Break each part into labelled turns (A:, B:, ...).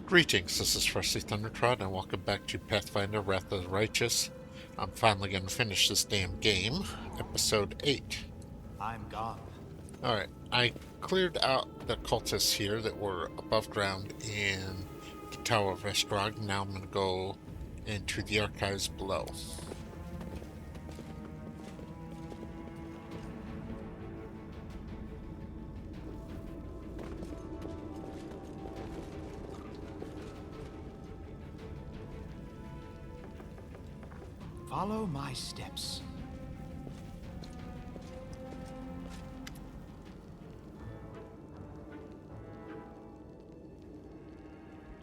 A: Greetings, this is Freshly Thundertrod, and welcome back to Pathfinder Wrath of the Righteous. I'm finally going to finish this damn game. Episode 8.
B: I'm gone.
A: Alright, I cleared out the cultists here that were above ground in the Tower of Estrog. Now I'm going to go into the archives below.
B: Follow my steps.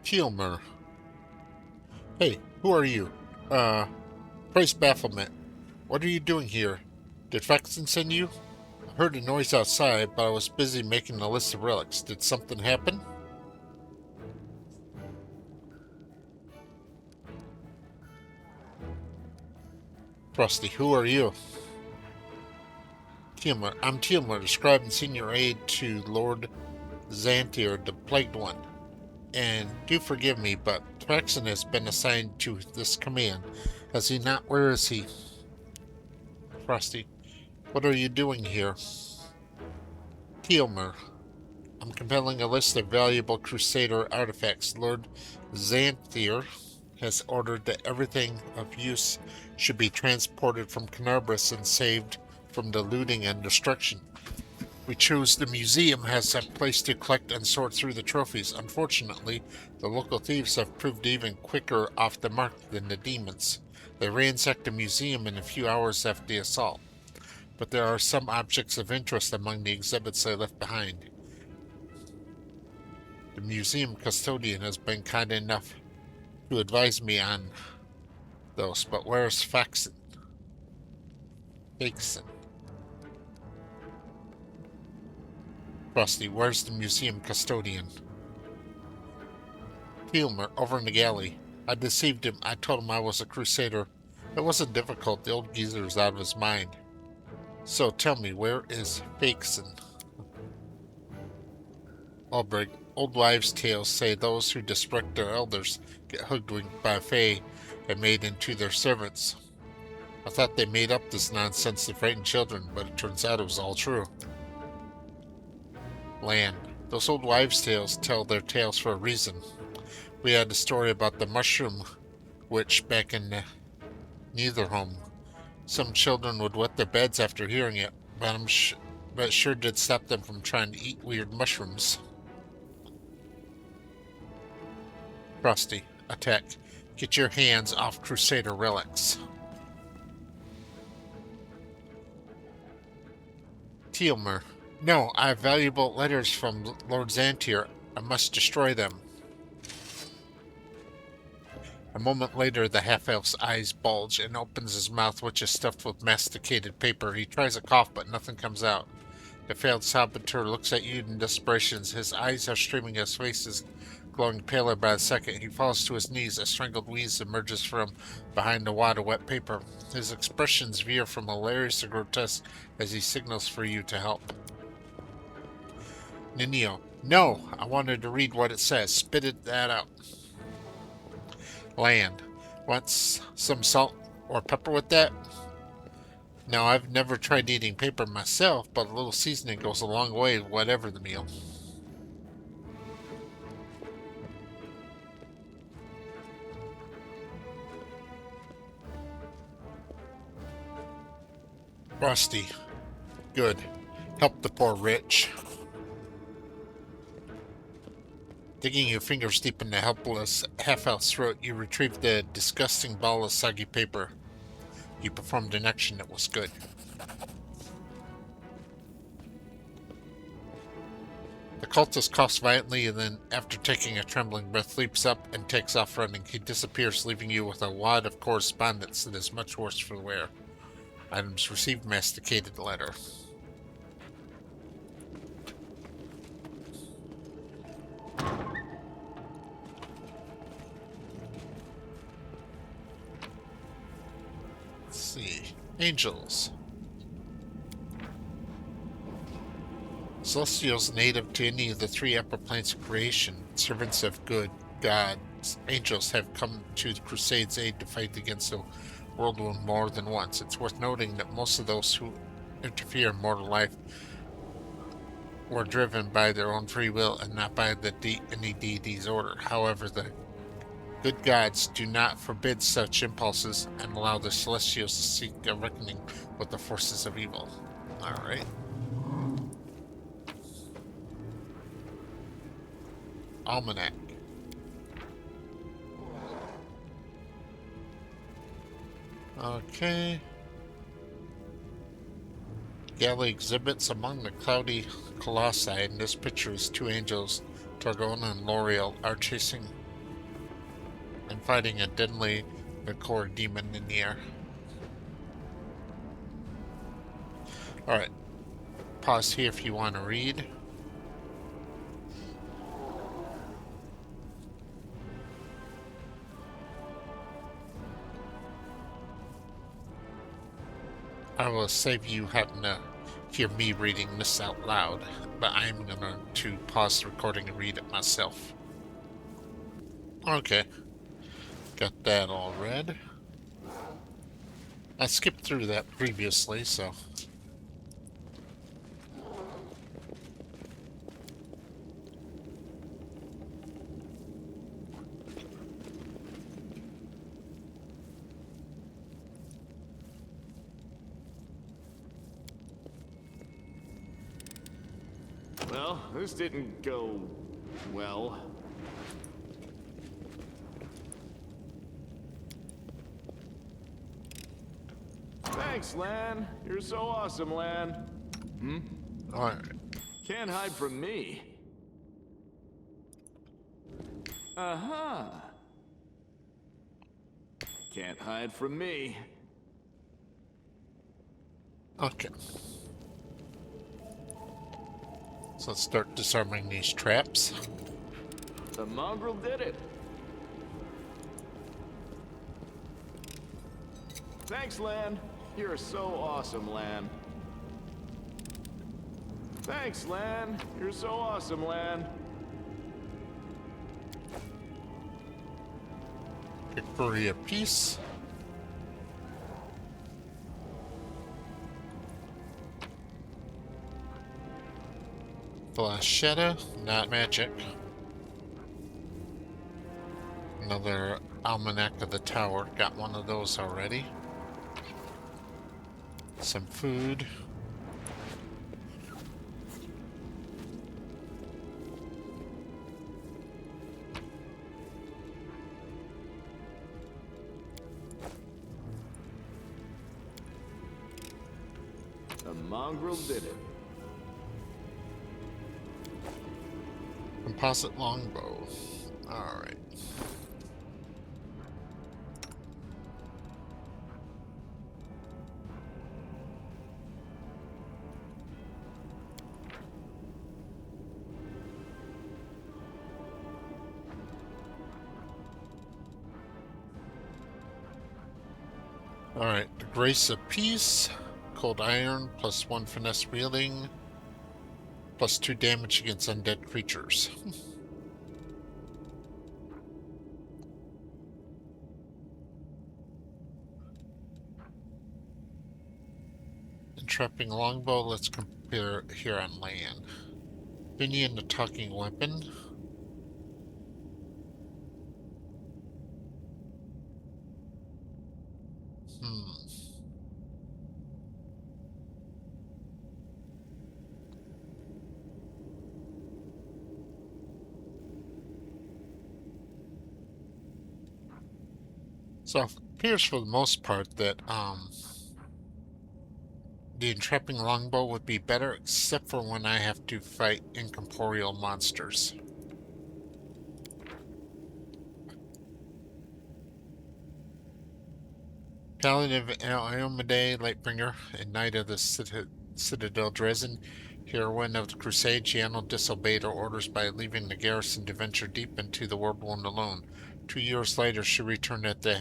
A: Kilmer. Hey, who are you? Praise bafflement. What are you doing here? Did Fexen send you? I heard a noise outside, but I was busy making a list of relics. Did something happen? Frosty, who are you? Tilmer. I'm Tilmer, the scribe and senior aide to Lord Xantier, the Plagued One. And do forgive me, but Traxon has been assigned to this command. Has he not? Where is he? Frosty. What are you doing here? Tilmer. I'm compiling a list of valuable Crusader artifacts. Lord Xantier has ordered that everything of use should be transported from Canarbris and saved from the looting and destruction. We chose the museum as a place to collect and sort through the trophies. Unfortunately, the local thieves have proved even quicker off the mark than the demons. They ransacked the museum in a few hours after the assault. But there are some objects of interest among the exhibits they left behind. The museum custodian has been kind enough to advise me on those, but where's Faxon? Frosty, where's the museum custodian? Tilmer, over in the galley. I deceived him. I told him I was a crusader. It wasn't difficult. The old geezer's out of his mind. So tell me, where is Faxon? Albrecht, old wives' tales say those who disrespect their elders get hoodwinked by Fae and made into their servants. I thought they made up this nonsense to frighten children, but it turns out it was all true. Land. Those old wives' tales tell their tales for a reason. We had a story about the mushroom witch back in Neitherhome. Some children would wet their beds after hearing it, but it sure did stop them from trying to eat weird mushrooms. Frosty, attack. Get your hands off Crusader relics. Tilmer. No, I have valuable letters from Lord Xantier. I must destroy them. A moment later, the half-elf's eyes bulge and opens his mouth, which is stuffed with masticated paper. He tries a cough, but nothing comes out. The failed saboteur looks at you in desperation. His eyes are streaming, his face is glowing paler by the second. He falls to his knees. A strangled wheeze emerges from behind a wad of wet paper. His expressions veer from hilarious to grotesque as he signals for you to help. Ninio. No! I wanted to read what it says. Spit that out. Land. Want some salt or pepper with that? Now, I've never tried eating paper myself, but a little seasoning goes a long way, whatever the meal. Frosty. Good. Help the poor rich. Digging your fingers deep in the helpless half-elf's throat, you retrieve the disgusting ball of soggy paper. You performed an action that was good. The cultist coughs violently and then, after taking a trembling breath, leaps up and takes off running. He disappears, leaving you with a wad of correspondence that is much worse for wear. Items received, masticated letter. Let's see. Angels. Celestials native to any of the three upper planes of creation, servants of good, gods, angels have come to the Crusade's aid to fight against the whirlwind more than once. It's worth noting that most of those who interfere in mortal life were driven by their own free will and not by any deity's order. However, the good gods do not forbid such impulses and allow the celestials to seek a reckoning with the forces of evil. Alright. Almanac. Okay. Galley exhibits among the cloudy colossi. In this picture is two angels, Targona and L'Oreal, are chasing and fighting a deadly Vicor demon in the air. Alright. Pause here if you want to read. I will save you having to hear me reading this out loud, but I'm going to pause the recording and read it myself. Okay. Got that all read. I skipped through that previously, so...
C: Well, this didn't go well. Thanks, Lan. You're so awesome, Lan.
A: Alright.
C: Can't hide from me. Uh-huh. Can't hide from me.
A: Okay. So let's start disarming these traps.
C: The mongrel did it. Thanks, Lan. You're so awesome, Lan. Thanks, Lan. You're so awesome, Lan.
A: Victoria Peace. Flashetta, not magic. Another Almanac of the Tower. Got one of those already. Some food.
C: The mongrel did it.
A: Composite longbow. Alright. Alright, the Grace of Peace. Cold Iron, +1 finesse wielding. +2 damage against undead creatures. Entrapping longbow, let's compare here on land. Finian, the talking weapon. So it appears for the most part that the entrapping longbow would be better, except for when I have to fight incorporeal monsters. Paladin of Iomade, Lightbringer, and Knight of the Citadel Dresden, heroine of the Crusade, Gianna disobeyed her orders by leaving the garrison to venture deep into the Whirlwind alone. 2 years later, she returned at the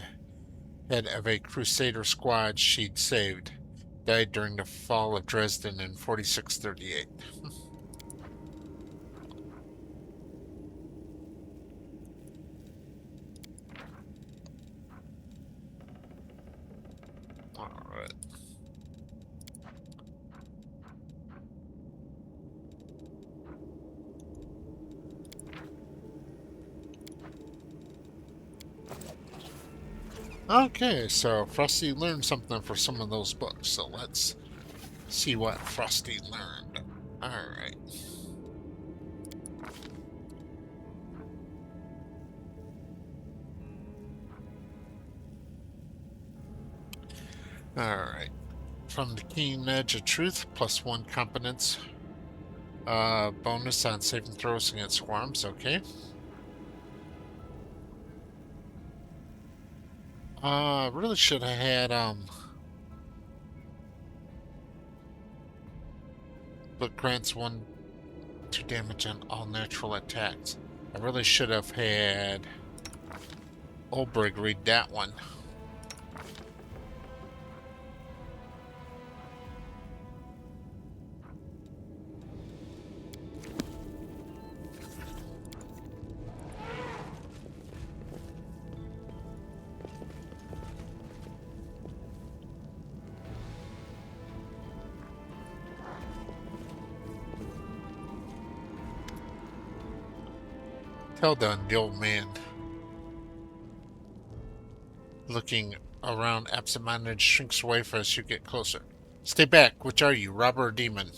A: head of a Crusader squad she'd saved. Died during the fall of Dresden in 4638. Okay, so Frosty learned something for some of those books, so let's see what Frosty learned. Alright. Alright. From the Keen Edge of Truth, +1 competence. Bonus on saving throws against swarms, okay. Really should have had, but grants 1-2 damage on all natural attacks. I really should have had Olbrig read that one. Tell done, the old man. Looking around absent-minded, shrinks away as you get closer. Stay back. Which are you, robber or demon?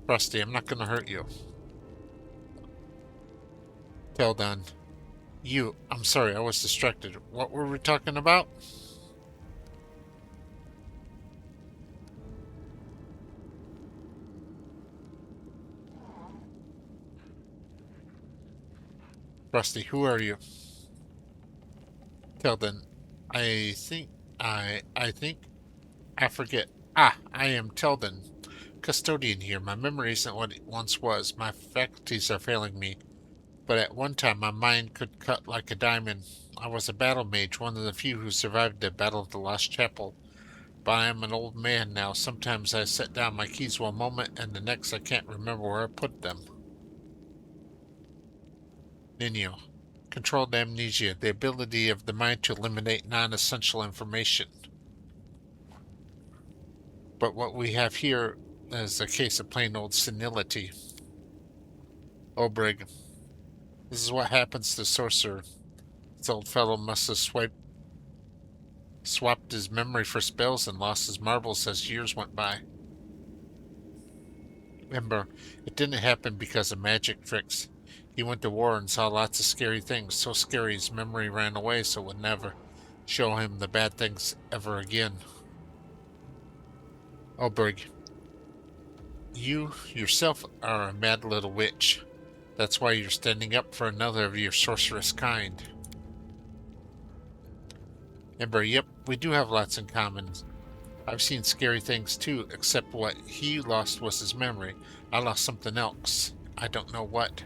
A: Frosty, I'm not gonna hurt you. Tell done. You, I'm sorry, I was distracted. What were we talking about? Frosty, who are you? Telden, I think, I think, I forget. Ah, I am Telden, custodian here. My memory isn't what it once was. My faculties are failing me. But at one time my mind could cut like a diamond. I was a battle mage, one of the few who survived the Battle of the Lost Chapel. But I am an old man now. Sometimes I set down my keys one moment, and the next I can't remember where I put them. Nino. Controlled amnesia, the ability of the mind to eliminate non-essential information. But what we have here is a case of plain old senility. Obrig. This is what happens to Sorcerer. This old fellow must have swapped his memory for spells and lost his marbles as years went by. Remember, it didn't happen because of magic tricks. He went to war and saw lots of scary things, so scary his memory ran away, so it would never show him the bad things ever again. Obrig, you yourself are a mad little witch. That's why you're standing up for another of your sorceress kind. Ember, yep, we do have lots in common. I've seen scary things too, except what he lost was his memory. I lost something else. I don't know what.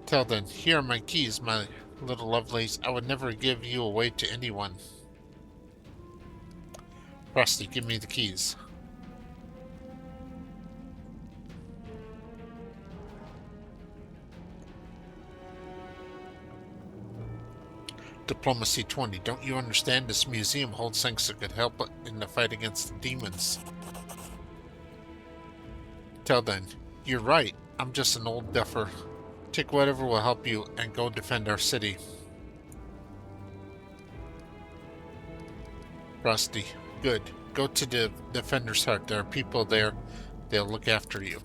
A: Tell then, here are my keys, my little lovelies. I would never give you away to anyone. Frosty, give me the keys. Diplomacy 20. Don't you understand? This museum holds things that could help in the fight against the demons. Tell then, you're right. I'm just an old duffer. Take whatever will help you and go defend our city. Frosty, good. Go to the Defender's Hut. There are people there. They'll look after you.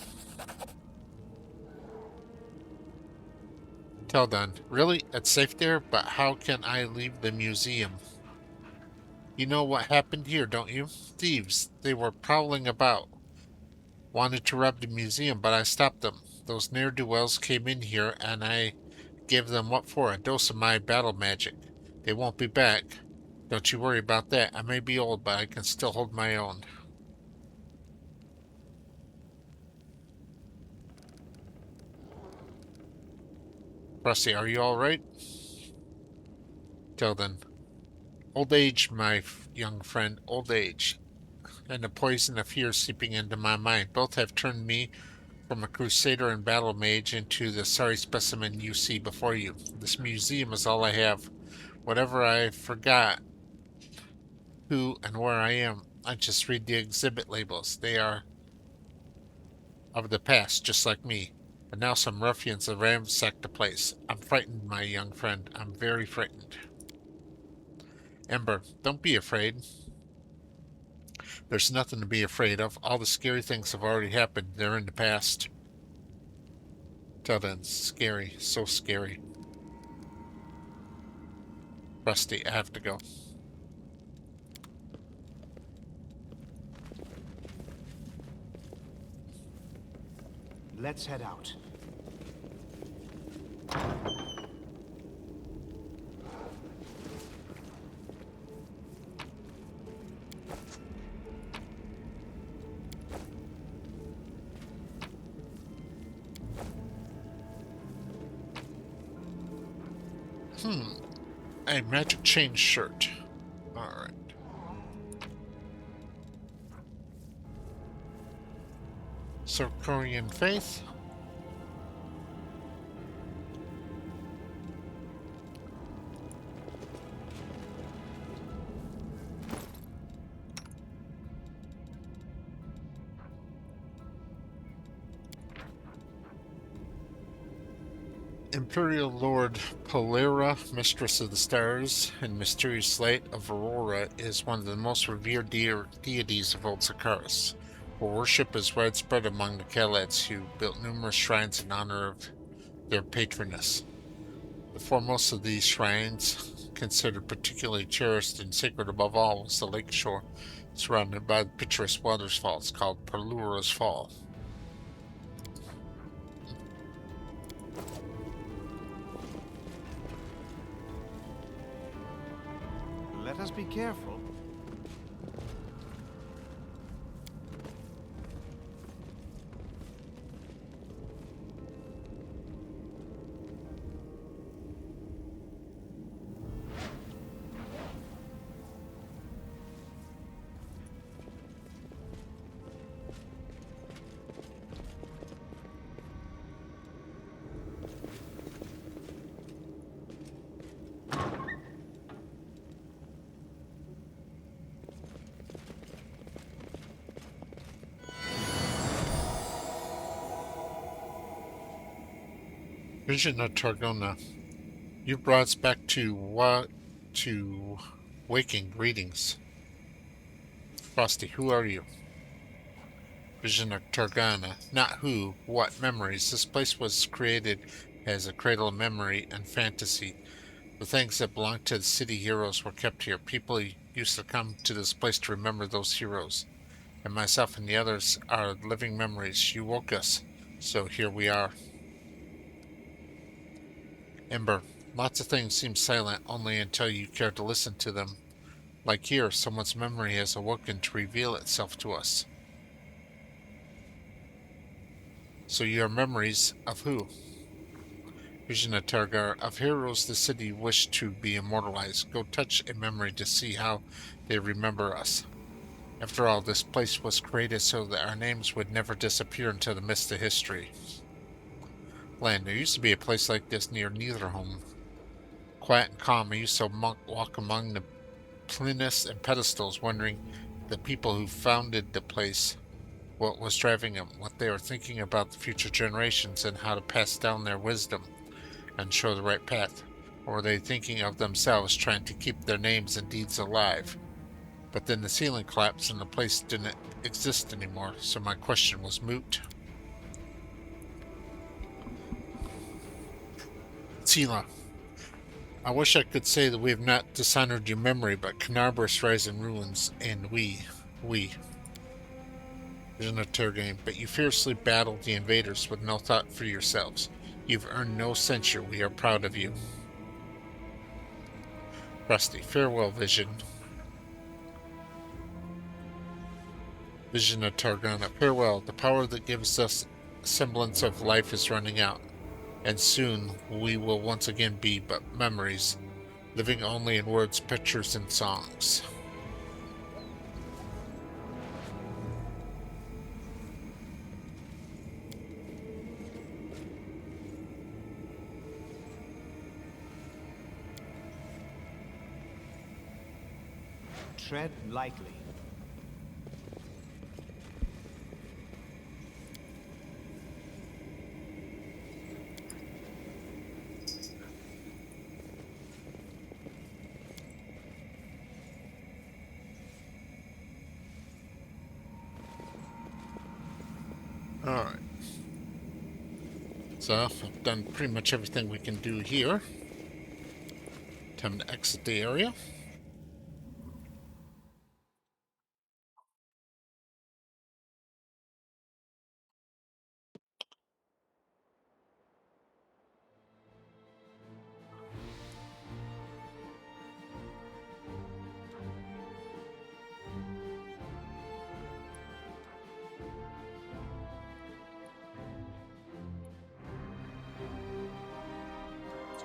A: Tell done. Really? It's safe there? But how can I leave the museum? You know what happened here, don't you? Thieves. They were prowling about. Wanted to rob the museum, but I stopped them. Those ne'er-do-wells came in here, and I gave them what for? A dose of my battle magic. They won't be back. Don't you worry about that. I may be old, but I can still hold my own. Frosty, are you alright? Tilden. Old age, my young friend, old age. And the poison of fear seeping into my mind. Both have turned me from a crusader and battle mage into the sorry specimen you see before you. This museum is all I have. Whatever I forgot, who and where I am, I just read the exhibit labels. They are of the past, just like me. And now some ruffians have ransacked the place. I'm frightened, my young friend. I'm very frightened. Ember, don't be afraid. There's nothing to be afraid of. All the scary things have already happened. They're in the past. Till then, scary. So scary. Rusty, I have to go.
B: Let's head out.
A: A magic chain shirt. Alright. Korean faith. Imperial Lord Polera, Mistress of the Stars, and Mysterious Light of Aurora is one of the most revered deities of Old Sakaris. Her worship is widespread among the Kalads, who built numerous shrines in honor of their patroness. The foremost of these shrines, considered particularly cherished and sacred above all, was the lake shore, surrounded by the picturesque waterfalls called Polura's Fall.
B: Let us be careful.
A: Vision of Targona. You brought us back to waking. Greetings. Frosty, who are you? Vision of Targana. Not who, what memories. This place was created as a cradle of memory and fantasy. The things that belonged to the city heroes were kept here. People used to come to this place to remember those heroes. And myself and the others are living memories. You woke us, so here we are. Ember, lots of things seem silent only until you care to listen to them. Like here, someone's memory has awoken to reveal itself to us. So you are memories of who? Vision of Targar, of heroes the city wished to be immortalized. Go touch a memory to see how they remember us. After all, this place was created so that our names would never disappear into the mist of history. Land, there used to be a place like this near Neitherhome. Quiet and calm, I used to walk among the plinths and pedestals, wondering the people who founded the place, what was driving them, what they were thinking about the future generations, and how to pass down their wisdom and show the right path. Or were they thinking of themselves, trying to keep their names and deeds alive? But then the ceiling collapsed and the place didn't exist anymore, so my question was moot. Tila, I wish I could say that we have not dishonored your memory, but Canarbris lies in ruins, and we, Vision of Turgane, but you fiercely battled the invaders with no thought for yourselves. You've earned no censure. We are proud of you. Rusty, farewell, Vision. Vision of Targana, farewell. The power that gives us semblance of life is running out, and soon we will once again be but memories, living only in words, pictures, and songs.
B: Tread lightly.
A: Alright. So, I've done pretty much everything we can do here. Time to exit the area.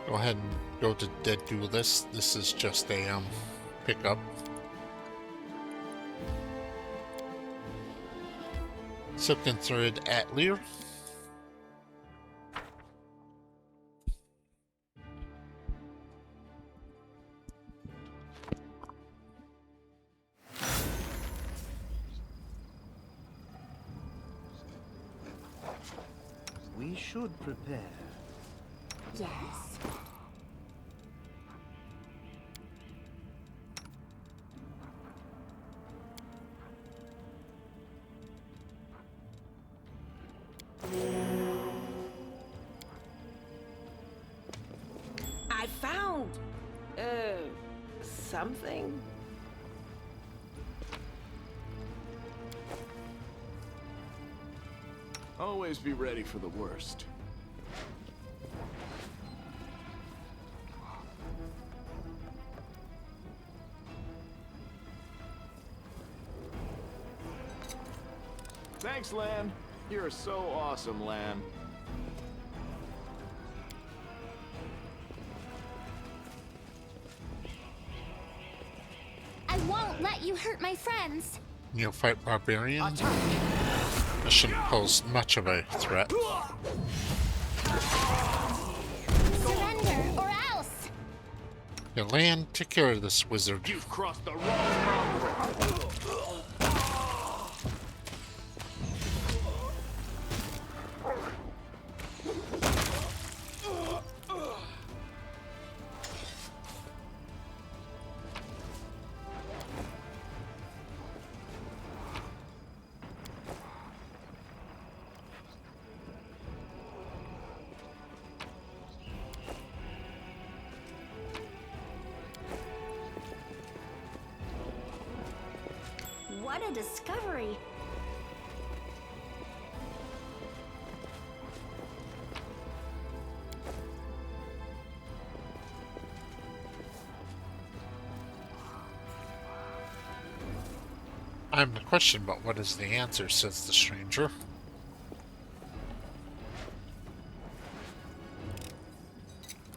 A: Go ahead and go to Dead Duelist. This is just a pickup. Silken Thread Atelier.
B: We should prepare.
D: Yes. I found something.
C: Always be ready for the worst. Thanks, Lan. You're so awesome, Lan.
D: I won't let you hurt my friends.
A: Neophyte Barbarian. This shouldn't pose much of a threat.
D: Surrender or else.
A: Yeah, Lan, take care of this wizard.
C: You've crossed the wrong boundary.
D: What a discovery.
A: I have a question, but what is the answer, says the stranger.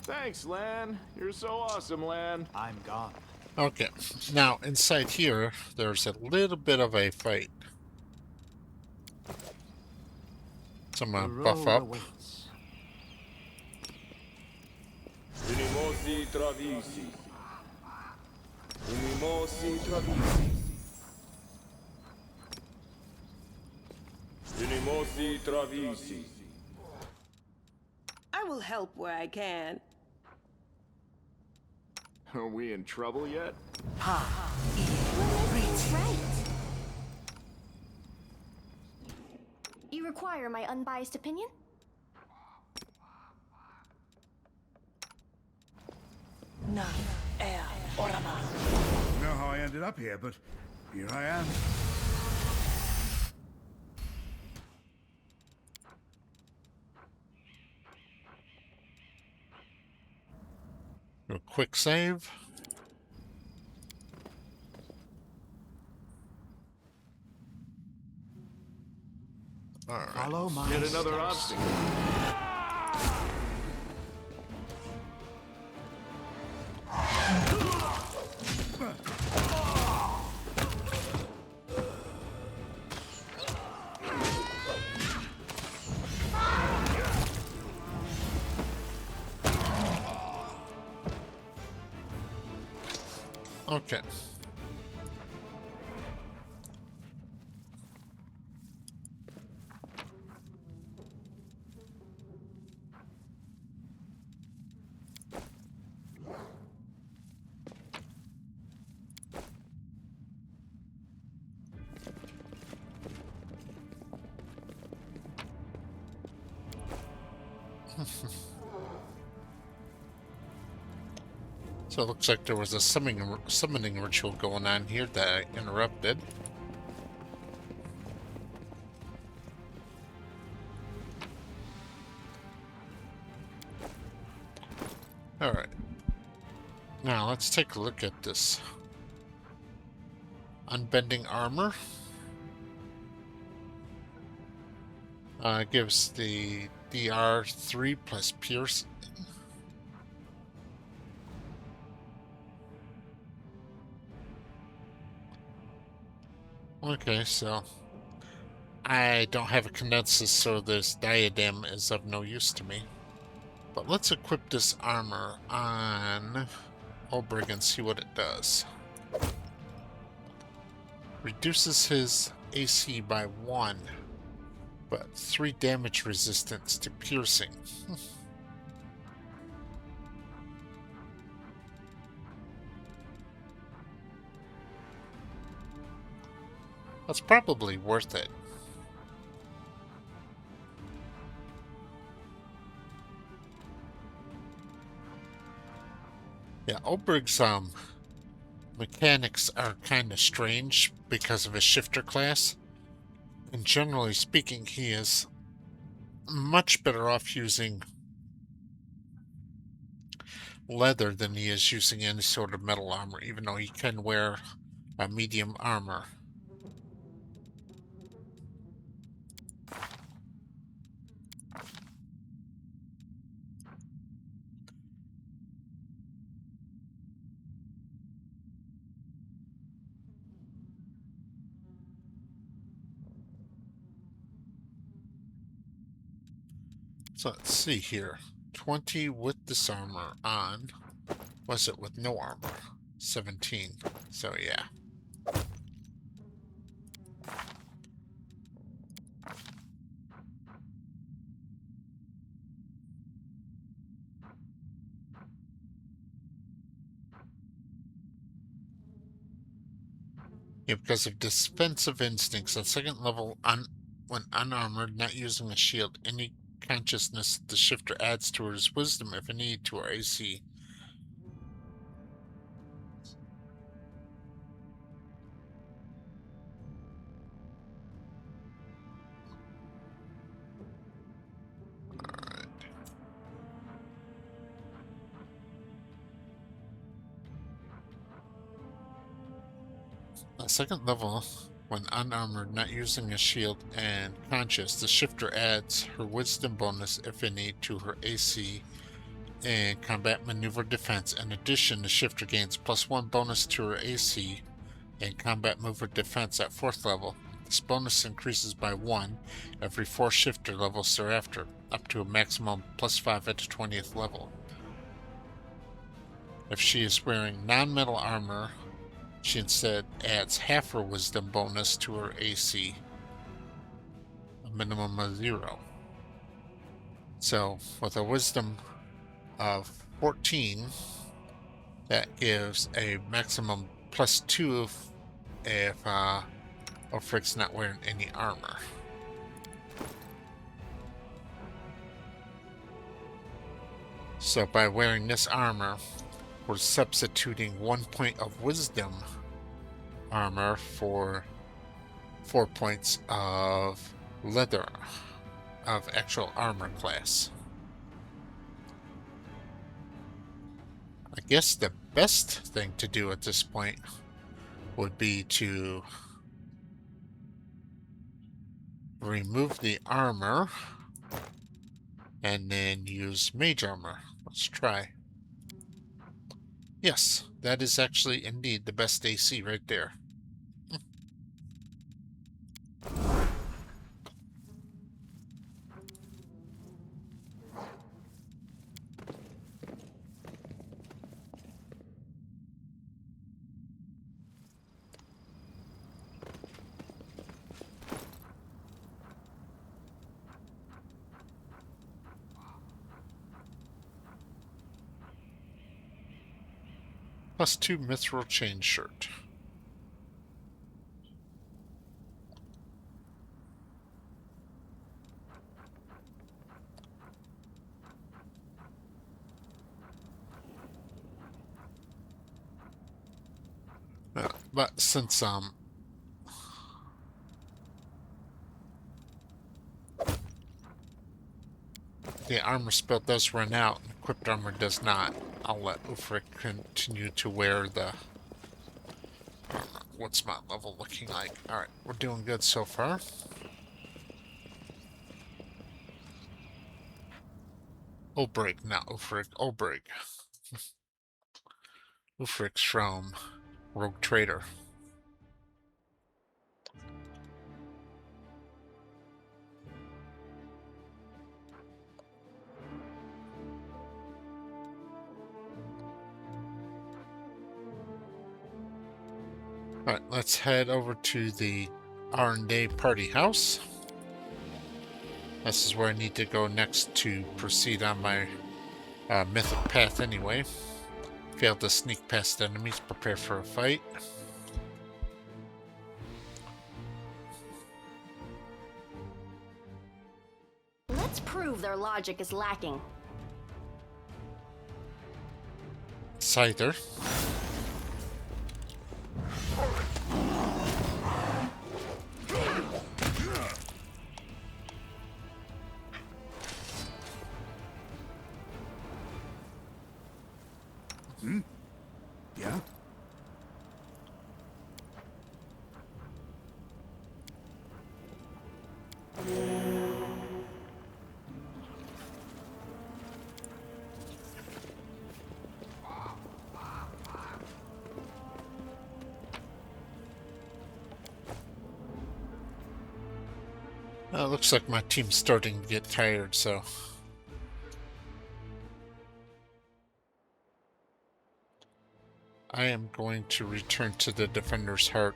C: Thanks, Lan. You're so awesome, Lan.
B: I'm gone.
A: Okay, now inside here, there's a little bit of a fight. So I'm
B: The
A: gonna buff
B: road
A: up.
B: awaits.
E: Unimosi travisi. Unimosi travisi. Unimosi travisi.
F: I will help where I can.
C: Are we in trouble yet?
D: That's right. You require my unbiased opinion?
F: None. Air. Orama.
G: I don't know how I ended up here, but here I am.
A: Do a quick save. Alright.
B: Follow my
C: Yet another
B: steps.
C: obstacle.
A: Okay. So it looks like there was a summoning ritual going on here that I interrupted. Alright. Now let's take a look at this. Unbending armor. Gives the DR 3 plus pierce. Okay, so I don't have a condensus, so this diadem is of no use to me. But let's equip this armor on Olbrig and see what it does. Reduces his AC by 1, but 3 damage resistance to piercing. That's probably worth it. Yeah, Olbrig's mechanics are kind of strange because of his shifter class. And generally speaking, he is much better off using leather than he is using any sort of metal armor, even though he can wear a medium armor. So let's see here. 20 with this armor on. Was it with no armor? 17. So yeah. Yeah, because of defensive instincts, at second level, when unarmored, not using a shield, any consciousness the shifter adds to his wisdom, if any, to our AC. At second level, when unarmored, not using a shield, and conscious, the shifter adds her wisdom bonus, if any, to her AC and combat maneuver defense. In addition, the shifter gains +1 bonus to her AC and combat maneuver defense at 4th level. This bonus increases by 1 every 4 shifter levels thereafter, up to a maximum +5 at the 20th level. If she is wearing non-metal armor, she instead adds half her wisdom bonus to her AC, a minimum of 0. So, with a wisdom of 14, that gives a maximum +2 if Ulfric's not wearing any armor. So by wearing this armor, we're substituting 1 point of wisdom armor for 4 points of leather of actual armor class. I guess the best thing to do at this point would be to remove the armor and then use mage armor. Let's try. Yes, that is actually indeed the best AC right there. +2 mithril chain shirt. But since the armor spell does run out and equipped armor does not, I'll let Ufric continue to wear the armor. What's my level looking like? Alright, we're doing good so far. Ulbrig, not Ufric, Ulbrig. Ufric's from Rogue Trader. Alright, let's head over to the R&A party house. This is where I need to go next to proceed on my mythic path anyway. Failed to sneak past enemies, prepare for a fight.
D: Let's prove their logic is lacking.
A: Scyther.
G: Yeah?
A: Looks like my team's starting to get tired, so I am going to return to the Defender's Heart.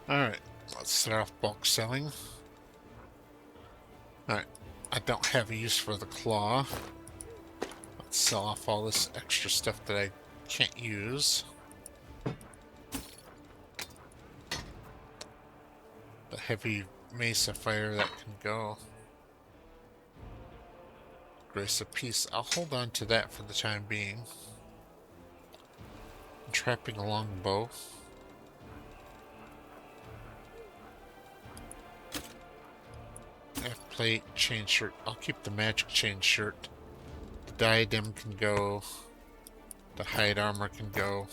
A: Alright, let's start off bulk selling. Alright, I don't have a use for the claw. Let's sell off all this extra stuff that I can't use. The heavy mace of fire that can go. Grace of peace. I'll hold on to that for the time being. Trapping a longbow. F plate, chain shirt. I'll keep the magic chain shirt. The diadem can go. The hide armor can go.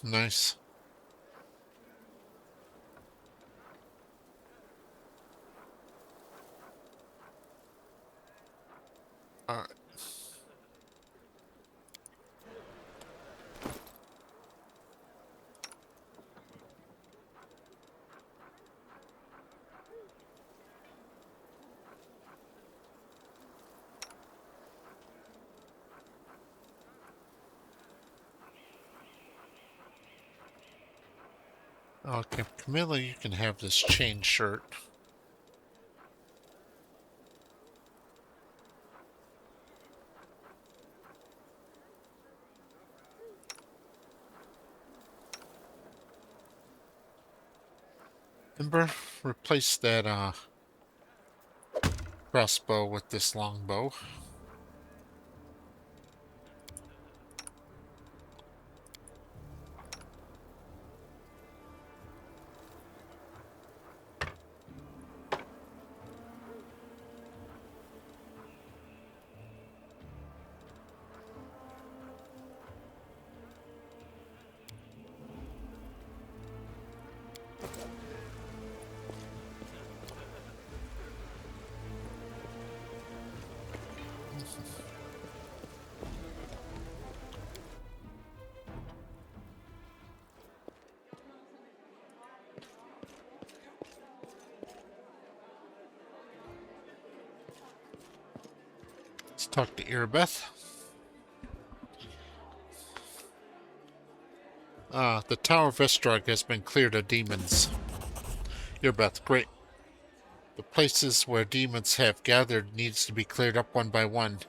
A: Nice. Alright. Okay, Camilla, you can have this chain shirt. Ember, replace that crossbow with this longbow. Let's talk to Irbeth. The Tower of Estrog has been cleared of demons. Irbeth, great. The places where demons have gathered needs to be cleared up one by one.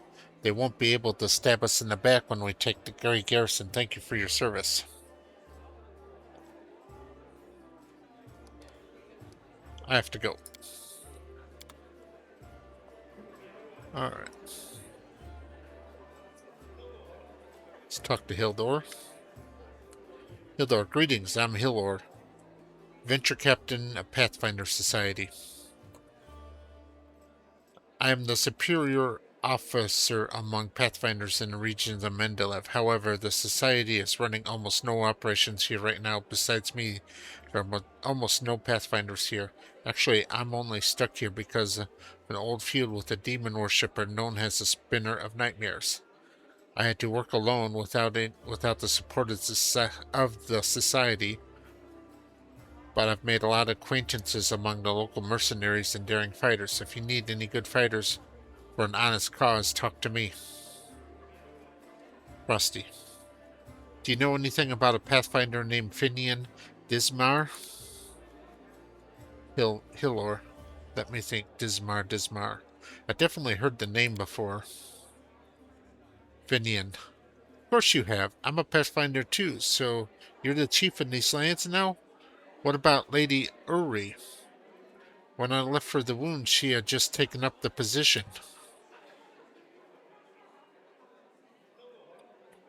A: They won't be able to stab us in the back when we take the Gary Garrison. Thank you for your service. I have to go. Alright. Let's talk to Hildor. Hildor, greetings. I'm Hildor, Venture Captain of Pathfinder Society. I am the superior officer among Pathfinders in the regions of Mendeleev. However, the Society is running almost no operations here right now. Besides me, there are almost no Pathfinders here. Actually, I'm only stuck here because of an old feud with a demon worshipper known as the Spinner of Nightmares. I had to work alone without the support of the Society, but I've made a lot of acquaintances among the local mercenaries and daring fighters. If you need any good fighters for an honest cause, talk to me. Rusty. Do you know anything about a Pathfinder named Finian Dismar? Hillor. Let me think. Dismar. I definitely heard the name before. Finian. Of course you have. I'm a Pathfinder too, so you're the chief in these lands now? What about Lady Uri? When I left for the wound, she had just taken up the position.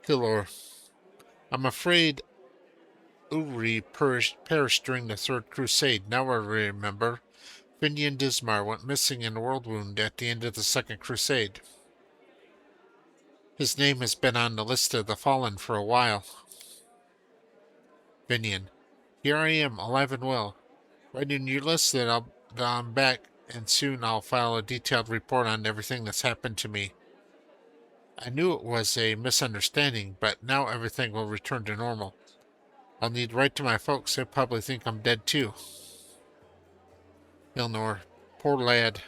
A: Hillor. I'm afraid Uri perished during the Third Crusade. Now I remember. Finian Dismar went missing in a world wound at the end of the Second Crusade. His name has been on the list of the fallen for a while. Finian. Here I am, alive and well. Write in your list that I'm back, and soon I'll file a detailed report on everything that's happened to me. I knew it was a misunderstanding, but now everything will return to normal. I'll need to write to my folks. They'll probably think I'm dead too. Ilnor. Poor lad.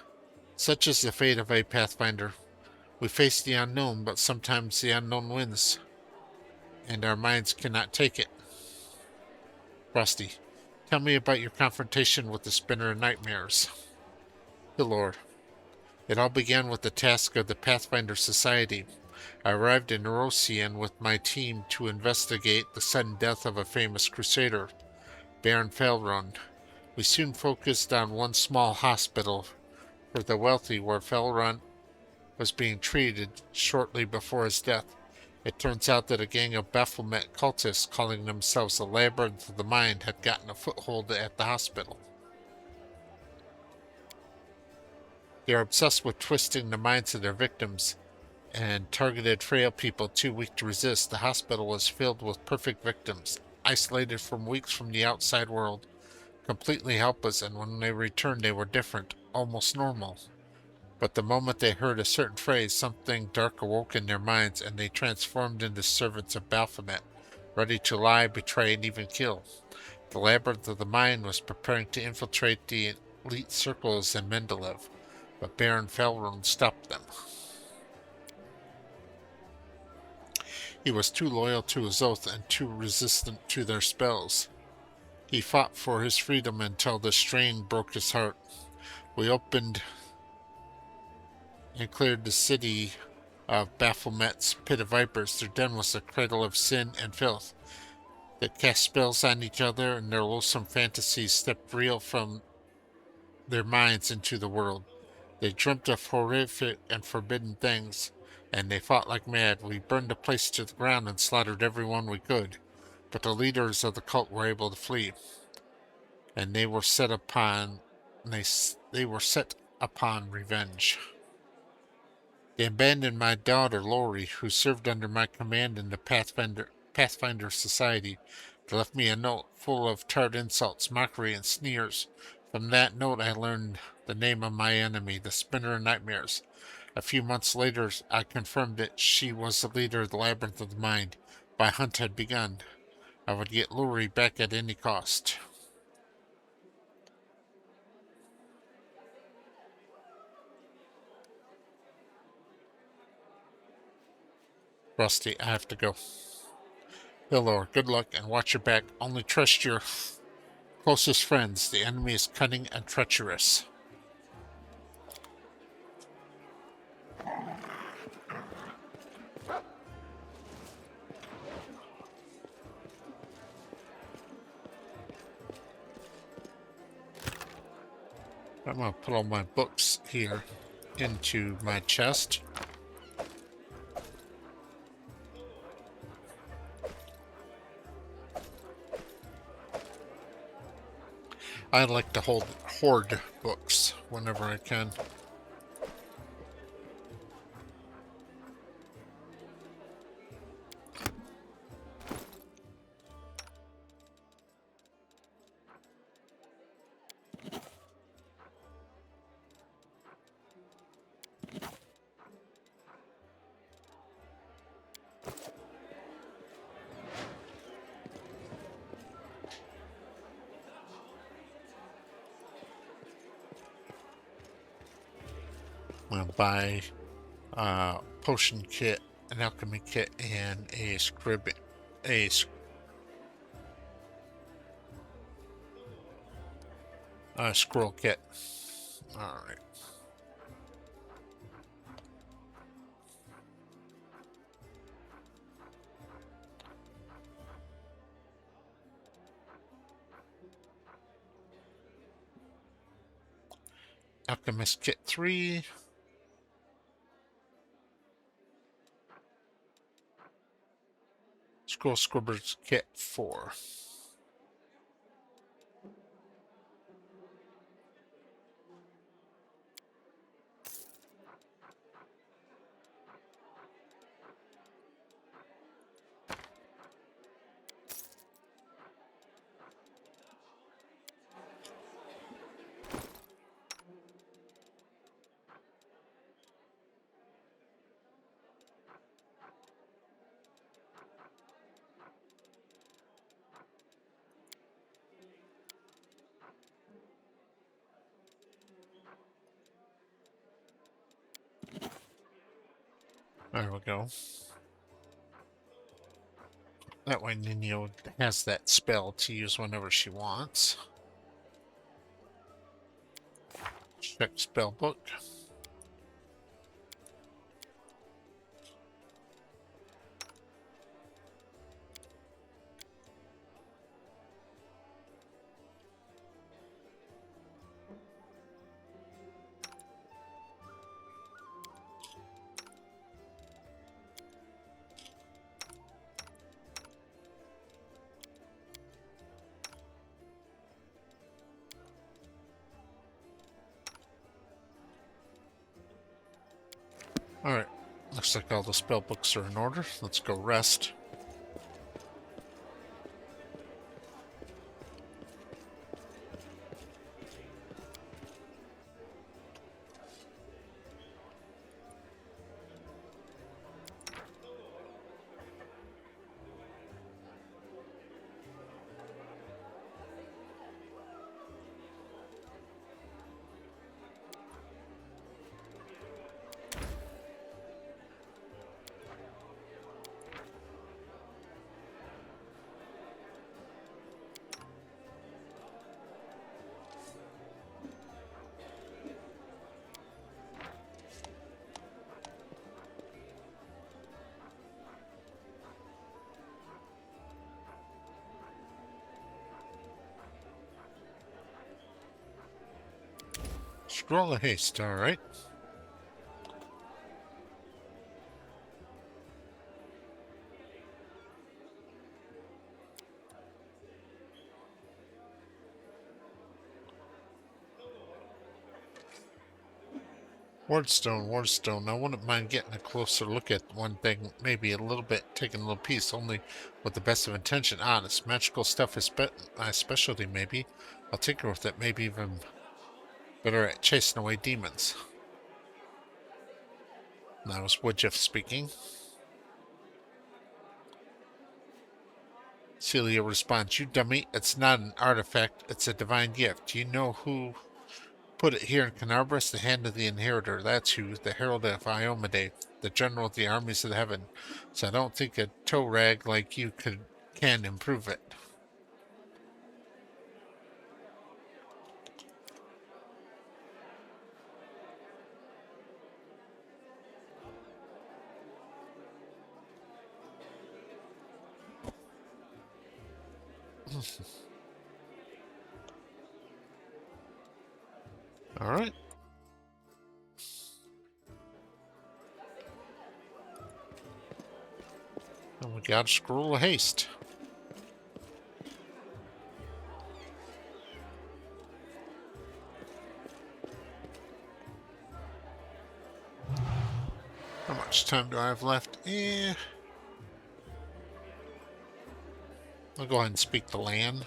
A: Such is the fate of a Pathfinder. We face the unknown, but sometimes the unknown wins, and our minds cannot take it. Rusty. Tell me about your confrontation with the Spinner of Nightmares. Hillord. It all began with the task of the Pathfinder Society. I arrived in Nerosian with my team to investigate the sudden death of a famous crusader, Baron Felrond. We soon focused on one small hospital for the wealthy where Felrond was being treated shortly before his death. It turns out that a gang of Baphomet cultists calling themselves the Labyrinth of the Mind had gotten a foothold at the hospital. They are obsessed with twisting the minds of their victims and targeted frail people too weak to resist. The hospital was filled with perfect victims, isolated for weeks from the outside world, completely helpless, and when they returned they were different, almost normal. But the moment they heard a certain phrase, something dark awoke in their minds, and they transformed into servants of Baphomet, ready to lie, betray, and even kill. The Labyrinth of the Mind was preparing to infiltrate the elite circles in Mendeleev, but Baron Felrond stopped them. He was too loyal to his oath and too resistant to their spells. He fought for his freedom until the strain broke his heart. We opened and cleared the city of Baphomet's pit of vipers. Their den was a cradle of sin and filth. They cast spells on each other, and their loathsome fantasies stepped real from their minds into the world. They dreamt of horrific and forbidden things, and they fought like mad. We burned the place to the ground and slaughtered everyone we could. But the leaders of the cult were able to flee, and they were set upon revenge. They abandoned my daughter Lori, who served under my command in the Pathfinder Society. They left me a note full of tart insults, mockery, and sneers. From that note I learned the name of my enemy, the Spinner of Nightmares. A few months later I confirmed that she was the leader of the Labyrinth of the Mind. My hunt had begun. I would get Lori back at any cost. Rusty, I have to go. Hilor, good luck and watch your back. Only trust your closest friends. The enemy is cunning and treacherous. I'm going to put all my books here into my chest. I like to hoard books whenever I can. I'm going to buy a potion kit, an alchemy kit, and a scroll kit. Alright. Alchemist Kit 3. Scroll Scribber's Kit 4. There we go. That way Nino has that spell to use whenever she wants. Check spell book. Alright, looks like all the spell books are in order. Let's go rest. Scroll of haste, alright. Wardstone, Wardstone. I wouldn't mind getting a closer look at one thing, maybe a little bit, taking a little piece, only with the best of intention. Honest, magical stuff is my specialty, maybe. I'll tinker with it, maybe even better at chasing away demons. That was Woodjeff speaking. Celia responds, "You dummy, it's not an artifact, it's a divine gift. Do you know who put it here in Canarbras? The hand of the inheritor. That's who, the herald of Iomade, the general of the armies of the heaven. So I don't think a toe rag like you can improve it." All right. And we got a scroll of haste. How much time do I have left? I'll go ahead and speak to Lan.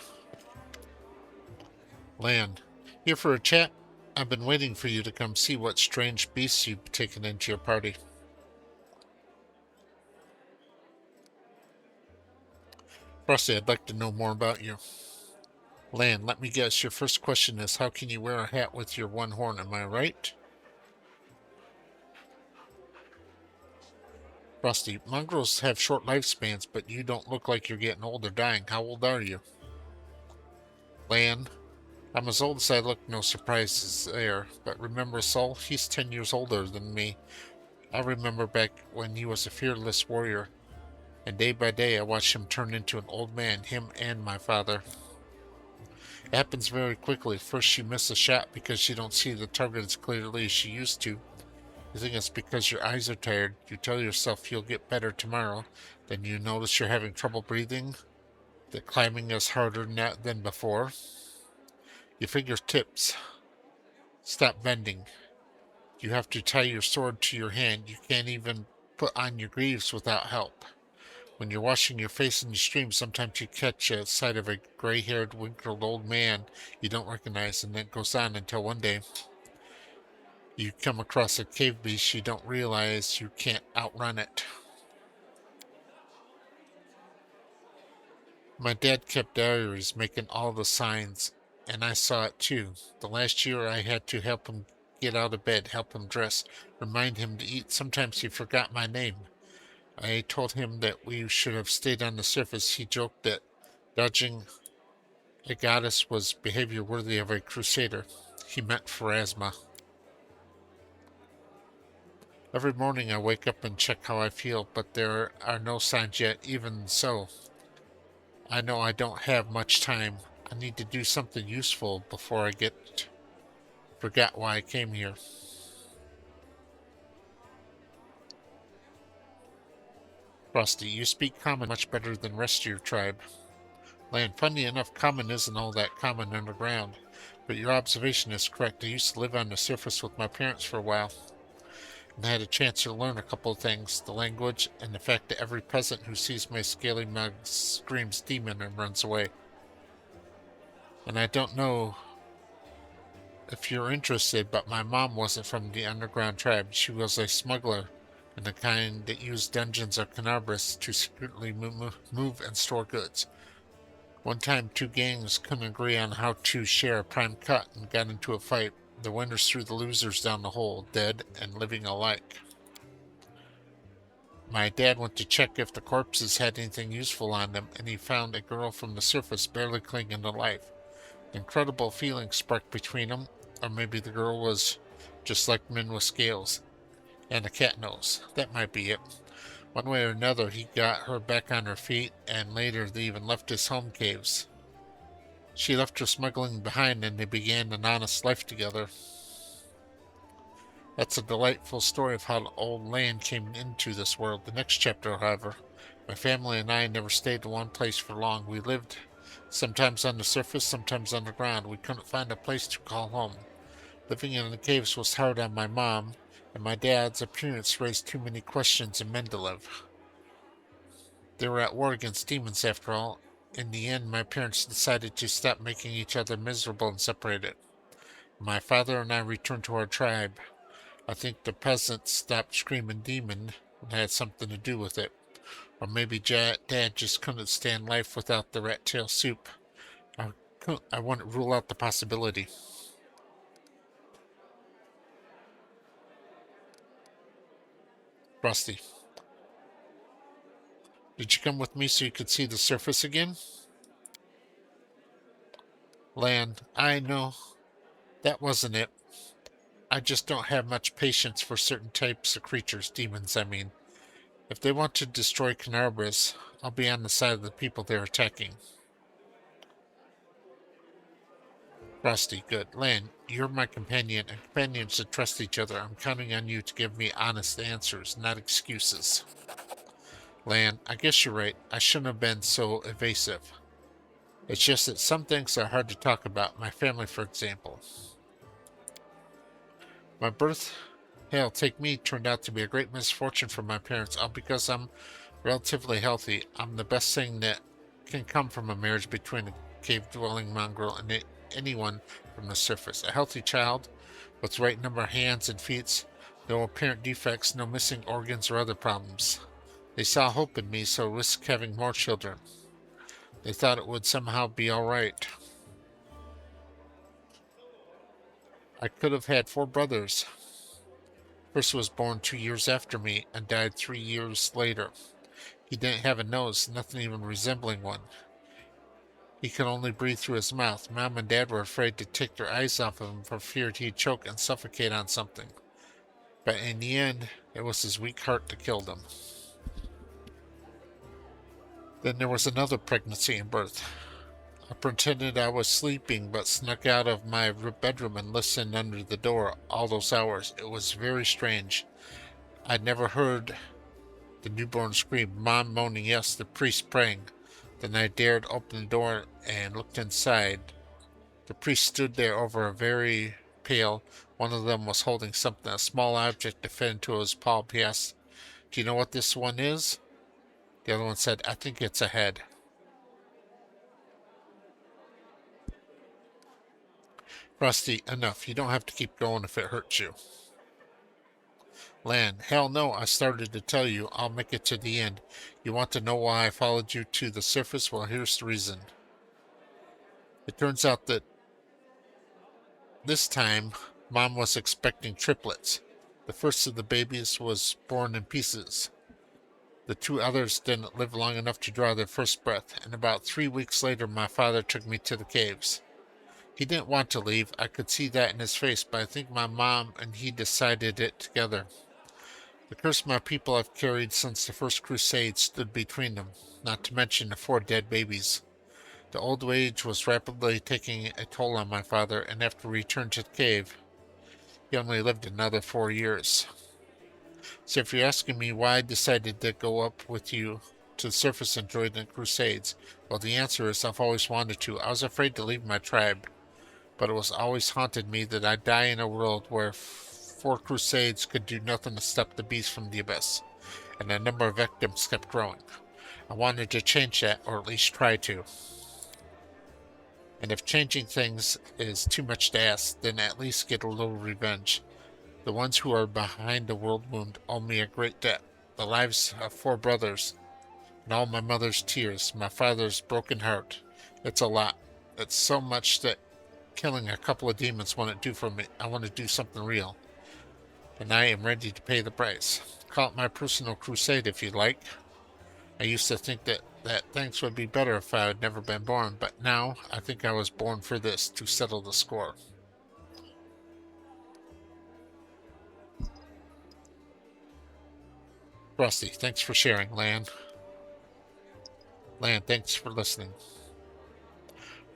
A: Lan, here for a chat? I've been waiting for you to come see what strange beasts you've taken into your party. Frosty, I'd like to know more about you. Lan, let me guess, your first question is, how can you wear a hat with your one horn, am I right? Frosty, mongrels have short lifespans, but you don't look like you're getting old or dying. How old are you? Lan, I'm as old as I look, no surprises there. But remember Saul? He's 10 years older than me. I remember back when he was a fearless warrior. And day by day I watched him turn into an old man, him and my father. It happens very quickly. First you miss a shot because you don't see the target as clearly as you used to. You think it's because your eyes are tired. You tell yourself you'll get better tomorrow. Then you notice you're having trouble breathing. That climbing is harder now than before. Your fingertips stop bending. You have to tie your sword to your hand. You can't even put on your greaves without help. When you're washing your face in the stream, sometimes you catch a sight of a gray-haired, wrinkled old man you don't recognize, and it goes on until one day you come across a cave beast you don't realize you can't outrun it. My dad kept diaries making all the signs, and I saw it too. The last year I had to help him get out of bed, help him dress, remind him to eat. Sometimes he forgot my name. I told him that we should have stayed on the surface. He joked that dodging a goddess was behavior worthy of a crusader. He meant Pharasma. Every morning I wake up and check how I feel, but there are no signs yet. Even so, I know I don't have much time. I need to do something useful before I forget why I came here. Frosty, you speak common much better than the rest of your tribe. Lan, funny enough, common isn't all that common underground, but your observation is correct. I used to live on the surface with my parents for a while, and I had a chance to learn a couple of things, the language, and the fact that every peasant who sees my scaly mug screams demon and runs away. And I don't know if you're interested, but my mom wasn't from the underground tribe. She was a smuggler, and the kind that used dungeons or canarbras to secretly move and store goods. One time, two gangs couldn't agree on how to share a prime cut and got into a fight. The winners threw the losers down the hole, dead and living alike. My dad went to check if the corpses had anything useful on them, and he found a girl from the surface barely clinging to life. An incredible feeling sparked between them, or maybe the girl was just like men with scales and a cat nose. That might be it. One way or another, he got her back on her feet, and later they even left his home caves. She left her smuggling behind, and they began an honest life together. That's a delightful story of how the old land came into this world. The next chapter, however, my family and I never stayed in one place for long. We lived sometimes on the surface, sometimes underground. We couldn't find a place to call home. Living in the caves was hard on my mom, and my dad's appearance raised too many questions in Mendeleev. They were at war against demons, after all. In the end, my parents decided to stop making each other miserable and separated. My father and I returned to our tribe. I think the peasants stopped screaming demon and had something to do with it. Or maybe Dad just couldn't stand life without the rat tail soup. I wouldn't rule out the possibility. Rusty, did you come with me so you could see the surface again? Land, I know. That wasn't it. I just don't have much patience for certain types of creatures, demons, I mean. If they want to destroy Canarbras, I'll be on the side of the people they're attacking. Rusty, good. Lan, you're my companion, and companions should trust each other. I'm counting on you to give me honest answers, not excuses. Lan, I guess you're right. I shouldn't have been so evasive. It's just that some things are hard to talk about. My family, for example. My birth, hell, take me, turned out to be a great misfortune for my parents, all because I'm relatively healthy. I'm the best thing that can come from a marriage between a cave-dwelling mongrel and anyone from the surface. A healthy child with the right number of hands and feet, no apparent defects, no missing organs or other problems. They saw hope in me, so risked having more children. They thought it would somehow be all right. I could have had 4 brothers. First was born 2 years after me and died 3 years later. He didn't have a nose, nothing even resembling one. He could only breathe through his mouth. Mom and Dad were afraid to take their eyes off of him for fear he'd choke and suffocate on something. But in the end, it was his weak heart that killed him. Then there was another pregnancy and birth. I pretended I was sleeping, but snuck out of my bedroom and listened under the door all those hours. It was very strange. I'd never heard the newborn scream, Mom moaning, yes, the priest praying. Then I dared open the door and looked inside. The priest stood there over a very pale. One of them was holding something, a small object that fit into his palm. He asked, do you know what this one is? The other one said, I think it's a head. Rusty, enough. You don't have to keep going if it hurts you. Lan, hell no, I started to tell you. I'll make it to the end. You want to know why I followed you to the surface? Well, here's the reason. It turns out that this time, Mom was expecting triplets. The first of the babies was born in pieces. The 2 others didn't live long enough to draw their first breath, and about 3 weeks later my father took me to the caves. He didn't want to leave. I could see that in his face, but I think my mom and he decided it together. The curse my people have carried since the first crusade stood between them, not to mention the 4 dead babies. The old age was rapidly taking a toll on my father, and after we returned to the cave, he only lived another 4 years. So if you're asking me why I decided to go up with you to the surface and join the crusades, well, the answer is I've always wanted to. I was afraid to leave my tribe, but it was always haunted me that I'd die in a world where 4 crusades could do nothing to stop the beast from the abyss, and the number of victims kept growing. I wanted to change that, or at least try to. And if changing things is too much to ask, then at least get a little revenge. The ones who are behind the world wound owe me a great debt. The lives of 4 brothers, and all my mother's tears, my father's broken heart. It's a lot. It's so much that killing a couple of demons wouldn't do for me. I want to do something real. And I am ready to pay the price. Call it my personal crusade if you like. I used to think that things would be better if I had never been born, but now I think I was born for this, to settle the score. Rusty, thanks for sharing, Lan. Lan, thanks for listening.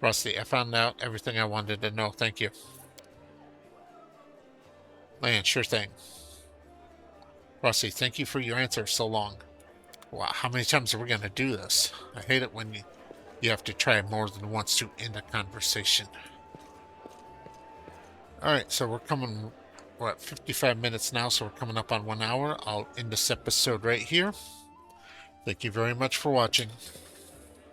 A: Rusty, I found out everything I wanted to know. Thank you. Man, sure thing. Rossi, thank you for your answer so long. Wow, how many times are we going to do this? I hate it when you have to try more than once to end a conversation. Alright, so we're at 55 minutes now, so we're coming up on 1 hour. I'll end this episode right here. Thank you very much for watching.